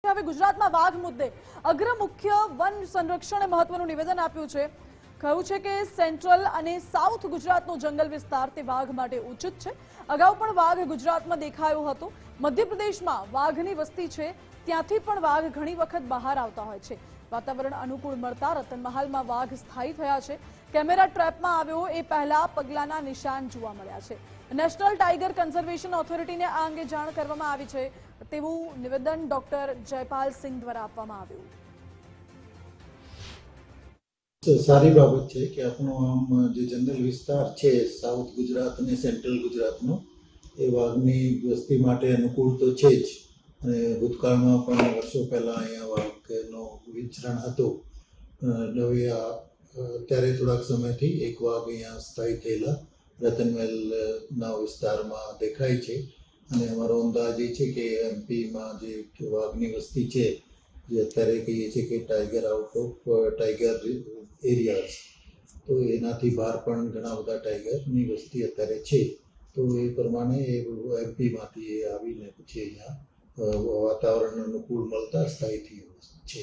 હવે ગુજરાતમાં વાઘ મુદ્દે અગ્ર મુખ્ય વન સંરક્ષણે મહત્વનું નિવેદન આપ્યું છે. કહ્યું છે કે સેન્ટ્રલ અને સાઉથ ગુજરાતનો જંગલ વિસ્તાર તે વાઘ માટે ઉચિત છે. અગાઉ પણ વાઘ ગુજરાતમાં દેખાયો હતો. મધ્યપ્રદેશમાં વાઘની વસ્તી છે, ત્યાંથી પણ વાઘ ઘણી વખત બહાર આવતા હોય છે. વાતાવરણ અનુકૂળ મળતા રતનમહાલમાં વાઘ સ્થાયી થયા છે. કેમેરા ટ્રેપમાં આવ્યો એ પહેલા પગલાના નિશાન જોવા મળ્યા છે. નેશનલ ટાઈગર કન્ઝર્વેશન ઓથોરિટીને આ અંગે જાણ કરવામાં આવી છે તેવું નિવેદન ડોક્ટર જયપાલ સિંહ દ્વારા આપવામાં આવ્યું. સારી બાબત છે કે આપણો આમ જે જંગલ વિસ્તાર છે સાઉથ ગુજરાત અને સેન્ટ્રલ ગુજરાતનો એ વાઘની વસ્તી માટે અનુકૂળ તો છે જ, અને ભૂતકાળમાં પણ વર્ષો પહેલાં અહીંયા વાઘનો વિચરણ હતું. હવે અત્યારે થોડાક સમયથી એક વાઘ અહીંયા સ્થાયી થયેલા રતનમહેલના વિસ્તારમાં દેખાય છે. અને અમારો અંદાજ એ છે કે એમપીમાં જે વાઘની વસ્તી છે, જે અત્યારે કહીએ છીએ કે tiger out of tiger areas, તો એનાથી બહાર પણ ઘણા બધા ટાઈગરની વસ્તી અત્યારે છે. તો એ પ્રમાણે એ એમપીમાંથી એ આવીને પછી અહીંયા વાતાવરણ અનુકૂળ મળતા સ્થાયી થયું છે.